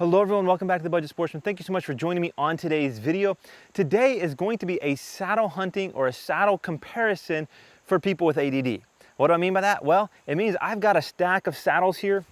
Hello everyone, welcome back to the Budget Sportsman. Thank you so much for joining me on today's video. Today is going to be a saddle hunting or a saddle comparison for people with ADD. What do I mean by that? Well, it means I've got a stack of saddles here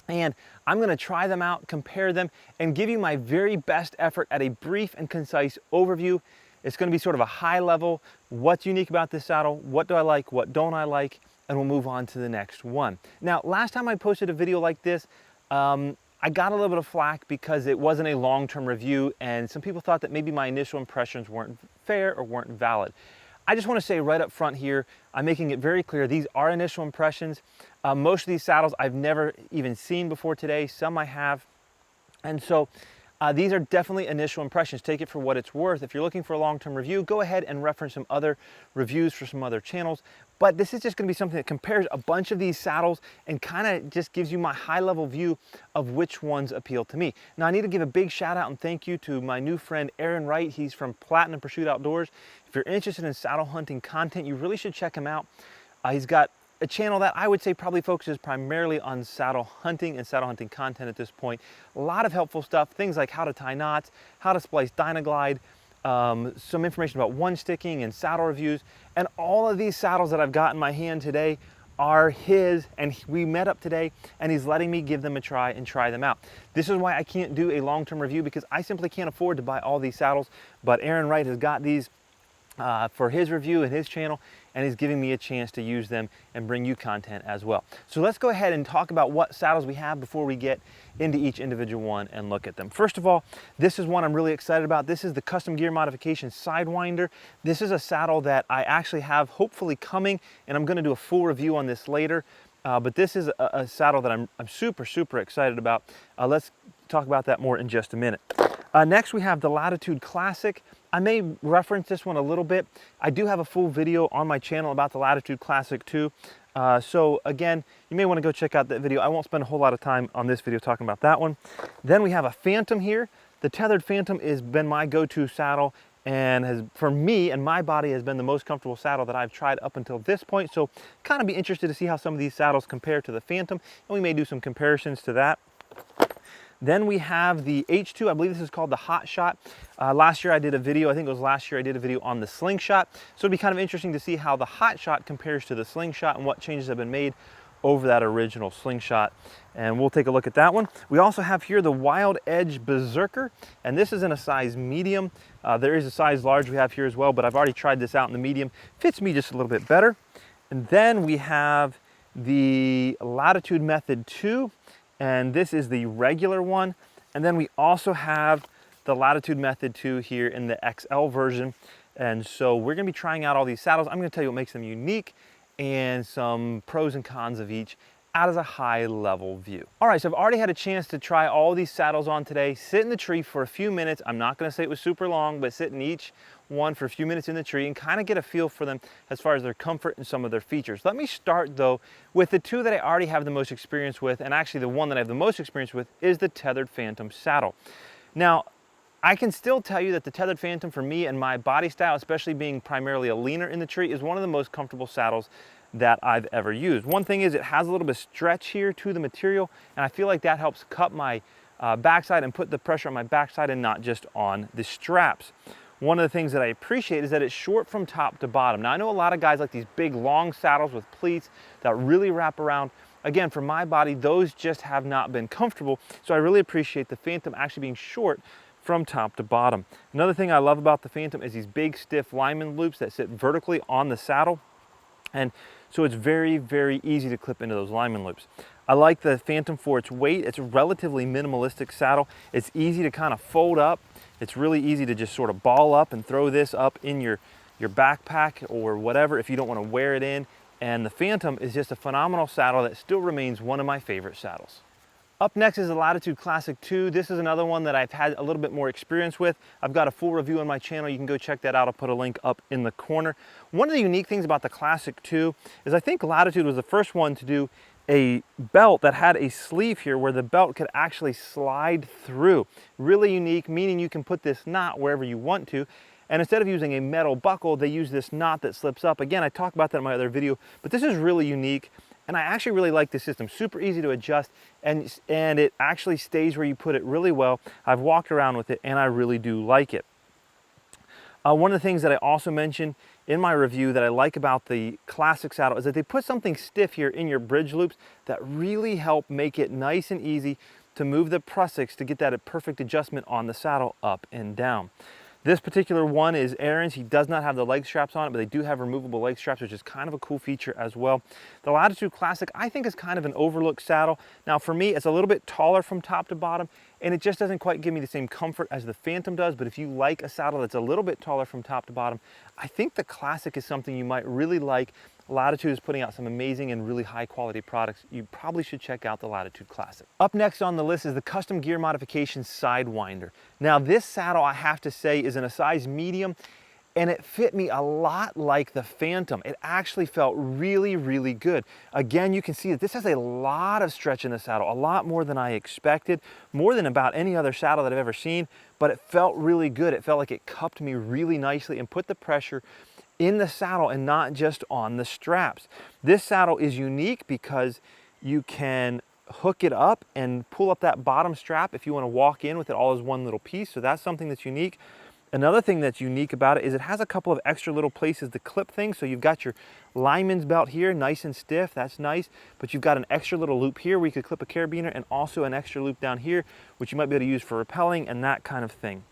and I'm gonna try them out, compare them, and give you my very best effort at a brief and concise overview. It's gonna be sort of a high level, what's unique about this saddle, what do I like, what don't I like, and we'll move on to the next one. Now, last time I posted a video like this, I got a little bit of flack because it wasn't a long-term review and some people thought that maybe my initial impressions weren't fair or weren't valid. I just want to say right up front here, I'm making it very clear, these are initial impressions. Most of these saddles I've never even seen before today, some I have. And so these are definitely initial impressions. Take it for what it's worth. If you're looking for a long-term review, go ahead and reference some other reviews for some other channels. But this is just gonna be something that compares a bunch of these saddles and kind of just gives you my high-level view of which ones appeal to me. Now, I need to give a big shout out and thank you to my new friend, Aaron Wright. He's from Platinum Pursuit Outdoors. If you're interested in saddle hunting content, you really should check him out. He's got a channel that I would say probably focuses primarily on saddle hunting and saddle hunting content at this point. A lot of helpful stuff, things like how to tie knots, how to splice Dynaglide, some information about one sticking and saddle reviews. And all of these saddles that I've got in my hand today are his, and we met up today and he's letting me give them a try and try them out. This is why I can't do a long-term review because I simply can't afford to buy all these saddles, but Aaron Wright has got these for his review and his channel, and he's giving me a chance to use them and bring you content as well. So let's go ahead and talk about what saddles we have before we get into each individual one and look at them. First of all, this is one I'm really excited about. This is the Custom Gear Modification Sidewinder. This is a saddle that I actually have hopefully coming, and I'm gonna do a full review on this later. But this is a saddle that I'm super excited about. Let's talk about that more in just a minute. Next, we have the Latitude Classic. I may reference this one a little bit. I do have a full video on my channel about the Latitude Classic too. So again, you may want to go check out that video. I won't spend a whole lot of time on this video talking about that one. Then we have a Phantom here. The Tethrd Phantom has been my go-to saddle and has, for me and my body, has been the most comfortable saddle that I've tried up until this point. So kind of be interested to see how some of these saddles compare to the Phantom, and we may do some comparisons to that. Then we have the H2, I believe this is called the Hotshot. Last year I did a video, I think it was last year I did a video on the Slingshot. So it'd be kind of interesting to see how the Hotshot compares to the Slingshot and what changes have been made over that original Slingshot. And we'll take a look at that one. We also have here the Wild Edge Berserker, and this is in a size medium. There is a size large we have here as well, but I've already tried this out in the medium. Fits me just a little bit better. And then we have the Latitude Method 2. And this is the regular one. And then we also have the Latitude Method 2 here in the XL version. And so we're gonna be trying out all these saddles. I'm gonna tell you what makes them unique and some pros and cons of each as a high level view. All right, so I've already had a chance to try all these saddles on today. Sit in the tree for a few minutes. I'm not gonna say it was super long, but sit in each one for a few minutes in the tree and kind of get a feel for them as far as their comfort and some of their features. Let me start though with the two that I already have the most experience with, and actually the one that I have the most experience with is the Tethrd Phantom saddle. Now, I can still tell you that the Tethrd Phantom for me and my body style, especially being primarily a leaner in the tree, is one of the most comfortable saddles that I've ever used. One thing is it has a little bit of stretch here to the material, and I feel like that helps cut my backside and put the pressure on my backside and not just on the straps. One of the things that I appreciate is that it's short from top to bottom. Now, I know a lot of guys like these big long saddles with pleats that really wrap around. Again, for my body, those just have not been comfortable. So I really appreciate the Phantom actually being short from top to bottom. Another thing I love about the Phantom is these big stiff lineman loops that sit vertically on the saddle. And so it's very easy to clip into those lineman loops. I like the Phantom for its weight. It's a relatively minimalistic saddle. It's easy to kind of fold up. It's really easy to just sort of ball up and throw this up in your backpack or whatever if you don't want to wear it in. And the Phantom is just a phenomenal saddle that still remains one of my favorite saddles. Up next is the Latitude Classic 2. This is another one that I've had a little bit more experience with. I've got a full review on my channel. You can go check that out. I'll put a link up in the corner. One of the unique things about the Classic 2 is I think Latitude was the first one to do a belt that had a sleeve here where the belt could actually slide through. Really unique, meaning you can put this knot wherever you want to. And instead of using a metal buckle, they use this knot that slips up. Again, I talked about that in my other video, but this is really unique. And I actually really like this system. Super easy to adjust, and it actually stays where you put it really well. I've walked around with it and I really do like it. One of the things that I also mentioned in my review that I like about the Classic saddle is that they put something stiff here in your bridge loops that really help make it nice and easy to move the prusiks to get that perfect adjustment on the saddle up and down. This particular one is Aaron's. He does not have the leg straps on it, but they do have removable leg straps, which is kind of a cool feature as well. The Latitude Classic, I think, is kind of an overlooked saddle. Now, for me, it's a little bit taller from top to bottom, and it just doesn't quite give me the same comfort as the Phantom does. But if you like a saddle that's a little bit taller from top to bottom, I think the Classic is something you might really like. Latitude is putting out some amazing and really high quality products. You probably should check out the Latitude Classic. Up next on the list is the Custom Gear Modification Sidewinder. Now, this saddle, I have to say, is in a size medium, and it fit me a lot like the Phantom. It actually felt really, really good. Again, you can see that this has a lot of stretch in the saddle, a lot more than I expected, more than about any other saddle that I've ever seen, but it felt really good. It felt like it cupped me really nicely and put the pressure in the saddle and not just on the straps. This saddle is unique because you can hook it up and pull up that bottom strap if you want to walk in with it all as one little piece. So that's something that's unique. Another thing that's unique about it is it has a couple of extra little places to clip things. So you've got your lineman's belt here, nice and stiff, that's nice. But you've got an extra little loop here where you could clip a carabiner, and also an extra loop down here, which you might be able to use for rappelling and that kind of thing.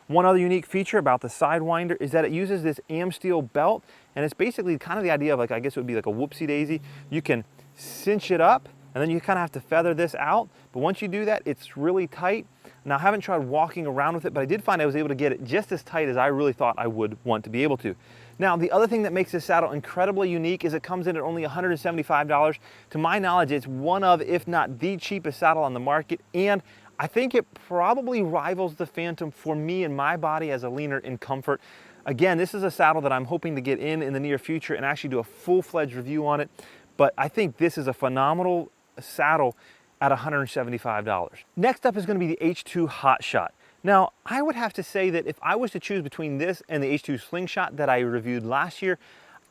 One other unique feature about the Sidewinder is that it uses this Amsteel belt, and it's basically kind of the idea of, like, I guess it would be like a whoopsie daisy. You can cinch it up, and then you kind of have to feather this out. But once you do that, it's really tight. Now, I haven't tried walking around with it, but I did find I was able to get it just as tight as I really thought I would want to be able to. Now, the other thing that makes this saddle incredibly unique is it comes in at only $175. To my knowledge, it's one of, if not the cheapest saddle on the market, and I think it probably rivals the Phantom for me and my body as a leaner in comfort. Again, this is a saddle that I'm hoping to get in the near future and actually do a full-fledged review on it. But I think this is a phenomenal saddle at $175. Next up is going to be the H2 Hotshot. Now, I would have to say that if I was to choose between this and the H2 Slingshot that I reviewed last year,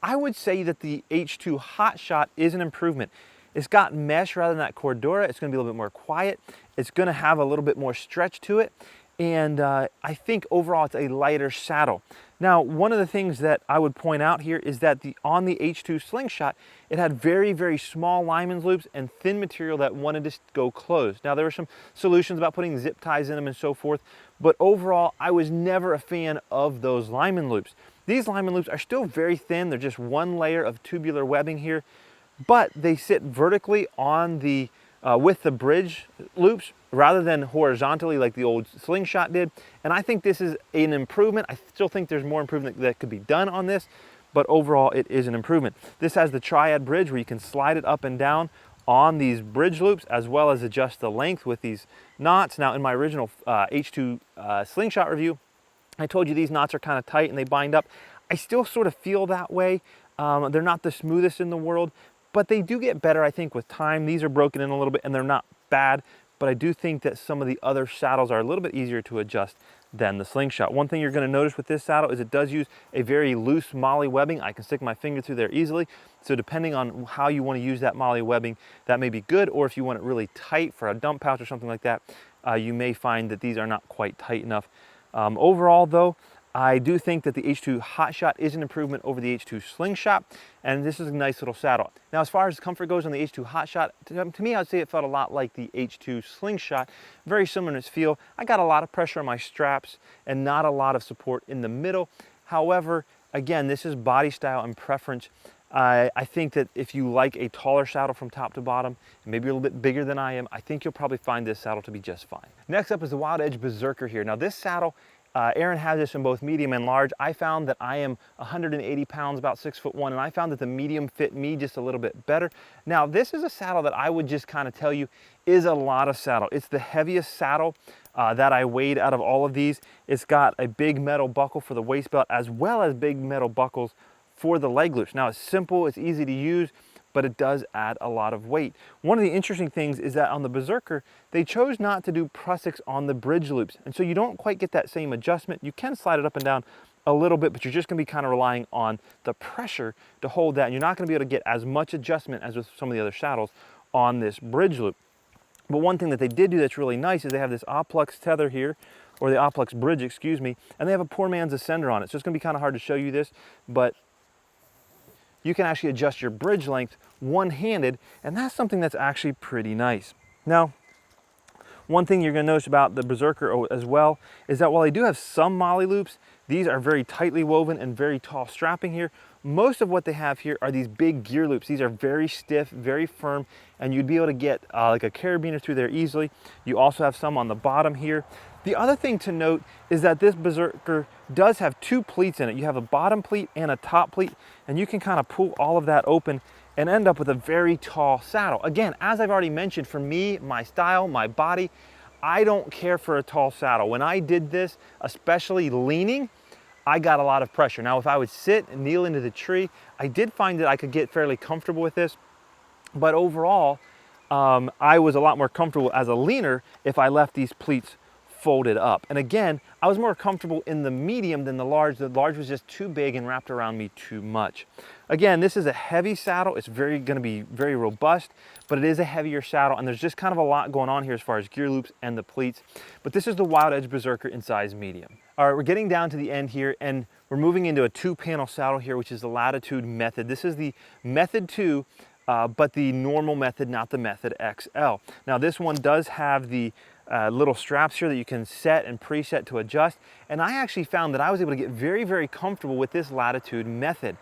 I would say that the H2 Hotshot is an improvement. It's got mesh rather than that Cordura. It's going to be a little bit more quiet. It's going to have a little bit more stretch to it. And I think overall it's a lighter saddle. Now, one of the things that I would point out here is that on the H2 Slingshot, it had very, very small lineman's loops and thin material that wanted to go closed. Now, there were some solutions about putting zip ties in them and so forth, but overall, I was never a fan of those lineman loops. These lineman loops are still very thin. They're just one layer of tubular webbing here, but they sit vertically on the with the bridge loops rather than horizontally like the old Slingshot did. And I think this is an improvement. I still think there's more improvement that could be done on this, but overall it is an improvement. This has the triad bridge where you can slide it up and down on these bridge loops, as well as adjust the length with these knots. Now, in my original H2 Slingshot review, I told you these knots are kind of tight and they bind up. I still sort of feel that way. They're not the smoothest in the world, but they do get better, I think, with time. These are broken in a little bit and they're not bad, but I do think that some of the other saddles are a little bit easier to adjust than the Slingshot. One thing you're going to notice with this saddle is it does use a very loose molly webbing. I can stick my finger through there easily. So depending on how you want to use that molly webbing, that may be good, or if you want it really tight for a dump pouch or something like that, you may find that these are not quite tight enough. Overall though, I do think that the H2 Hotshot is an improvement over the H2 Slingshot, and this is a nice little saddle. Now, as far as comfort goes on the H2 Hotshot, to me, I'd say it felt a lot like the H2 Slingshot, very similar in its feel. I got a lot of pressure on my straps and not a lot of support in the middle. However, again, this is body style and preference. I think that if you like a taller saddle from top to bottom, and maybe a little bit bigger than I am, I think you'll probably find this saddle to be just fine. Next up is the Wild Edge Berserker here. Now, this saddle, Aaron has this in both medium and large. I found that I am 180 pounds, about 6'1", and I found that the medium fit me just a little bit better. Now, this is a saddle that I would just kind of tell you is a lot of saddle. It's the heaviest saddle that I weighed out of all of these. It's got a big metal buckle for the waist belt, as well as big metal buckles for the leg loops. Now, it's simple, it's easy to use, but it does add a lot of weight. One of the interesting things is that on the Berserker, they chose not to do prusiks on the bridge loops. And so you don't quite get that same adjustment. You can slide it up and down a little bit, but you're just gonna be kind of relying on the pressure to hold that. And you're not gonna be able to get as much adjustment as with some of the other saddles on this bridge loop. But one thing that they did do that's really nice is they have this Oplux tether here, or the Oplux bridge, excuse me, and they have a poor man's ascender on it. So it's gonna be kind of hard to show you this, but you can actually adjust your bridge length one-handed, and that's something that's actually pretty nice. Now, one thing you're gonna notice about the Berserker as well is that while they do have some molly loops, these are very tightly woven and very tall strapping here. Most of what they have here are these big gear loops. These are very stiff, very firm, and you'd be able to get like a carabiner through there easily. You also have some on the bottom here. The other thing to note is that this Berserker does have two pleats in it. You have a bottom pleat and a top pleat, and you can kind of pull all of that open and end up with a very tall saddle. Again, as I've already mentioned, for me, my style, my body, I don't care for a tall saddle. When I did this, especially leaning, I got a lot of pressure. Now, if I would sit and kneel into the tree, I did find that I could get fairly comfortable with this, but overall, I was a lot more comfortable as a leaner if I left these pleats folded up. And again, I was more comfortable in the medium than the large. The large was just too big and wrapped around me too much. Again, this is a heavy saddle. It's gonna be very robust, but it is a heavier saddle, and there's just kind of a lot going on here as far as gear loops and the pleats. But this is the Wild Edge Berserker in size medium. All right, we're getting down to the end here, and we're moving into a 2-panel saddle here, which is the Latitude Method. This is the Method 2, but the normal Method, not the Method XL. Now, this one does have the little straps here that you can set and preset to adjust. And I actually found that I was able to get very, very comfortable with this Latitude Method.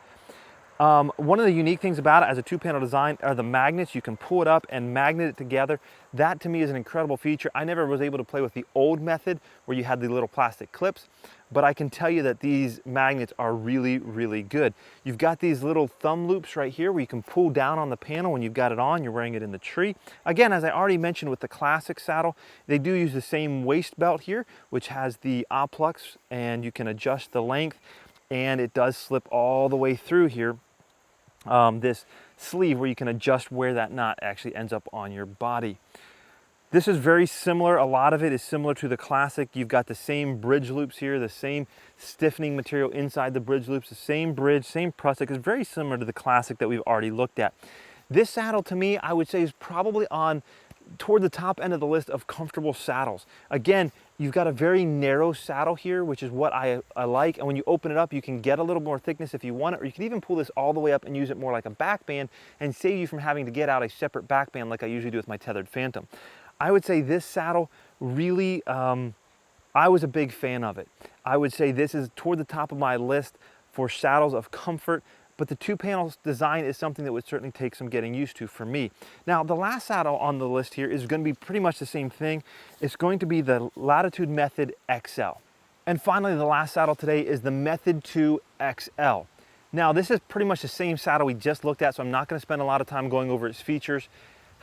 One of the unique things about it as a 2-panel design are the magnets. You can pull it up and magnet it together. That to me is an incredible feature. I never was able to play with the old Method where you had the little plastic clips, but I can tell you that these magnets are really, really good. You've got these little thumb loops right here where you can pull down on the panel when you've got it on, you're wearing it in the tree. Again, as I already mentioned with the Classic saddle, they do use the same waist belt here, which has the Oplux, and you can adjust the length, and it does slip all the way through here. This sleeve where you can adjust where that knot actually ends up on your body. This is very similar. A lot of it is similar to the Classic. You've got the same bridge loops here, the same stiffening material inside the bridge loops, the same bridge, same prusik. It's very similar to the Classic that we've already looked at. This saddle to me, I would say, is probably toward the top end of the list of comfortable saddles. Again, you've got a very narrow saddle here, which is what I like. And when you open it up, you can get a little more thickness if you want it, or you can even pull this all the way up and use it more like a backband and save you from having to get out a separate backband like I usually do with my Tethrd Phantom. I would say this saddle really, I was a big fan of it. I would say this is toward the top of my list for saddles of comfort, but the 2-panel design is something that would certainly take some getting used to for me. Now, the last saddle on the list here is going to be pretty much the same thing. It's going to be the Latitude Method XL. And finally, the last saddle today is the Method 2 XL. Now, this is pretty much the same saddle we just looked at, so I'm not going to spend a lot of time going over its features.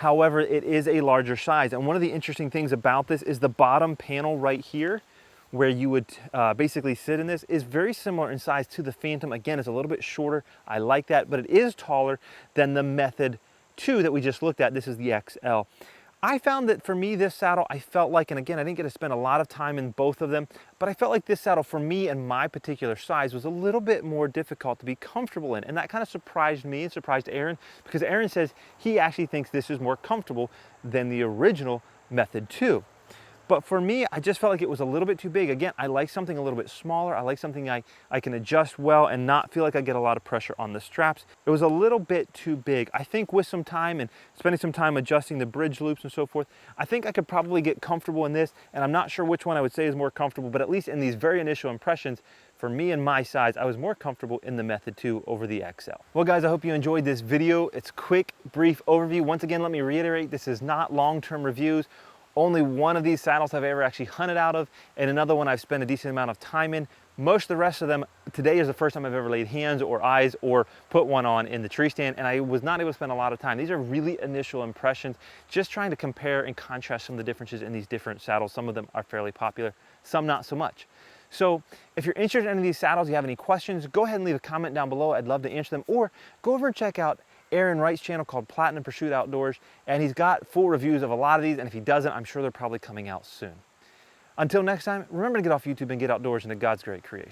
However, it is a larger size. And one of the interesting things about this is the bottom panel right here, where you would basically sit in this, is very similar in size to the Phantom. Again, it's a little bit shorter. I like that, but it is taller than the Method 2 that we just looked at. This is the XL. I found that for me, this saddle, I felt like, and again, I didn't get to spend a lot of time in both of them, but I felt like this saddle for me and my particular size was a little bit more difficult to be comfortable in. And that kind of surprised me and surprised Aaron, because Aaron says he actually thinks this is more comfortable than the original Method 2. But for me, I just felt like it was a little bit too big. Again, I like something a little bit smaller. I like something I can adjust well and not feel like I get a lot of pressure on the straps. It was a little bit too big. I think with some time and spending some time adjusting the bridge loops and so forth, I think I could probably get comfortable in this, and I'm not sure which one I would say is more comfortable, but at least in these very initial impressions, for me and my size, I was more comfortable in the Method 2 over the XL. Well guys, I hope you enjoyed this video. It's a quick, brief overview. Once again, let me reiterate, this is not long-term reviews. Only one of these saddles I've ever actually hunted out of, and another one I've spent a decent amount of time in. Most of the rest of them, today is the first time I've ever laid hands or eyes or put one on in the tree stand, and I was not able to spend a lot of time. These are really initial impressions, just trying to compare and contrast some of the differences in these different saddles. Some of them are fairly popular, some not so much. So if you're interested in any of these saddles, you have any questions, go ahead and leave a comment down below. I'd love to answer them, or go over and check out Aaron Wright's channel called Platinum Pursuit Outdoors, and he's got full reviews of a lot of these, and if he doesn't, I'm sure they're probably coming out soon. Until next time, remember to get off YouTube and get outdoors into God's great creation.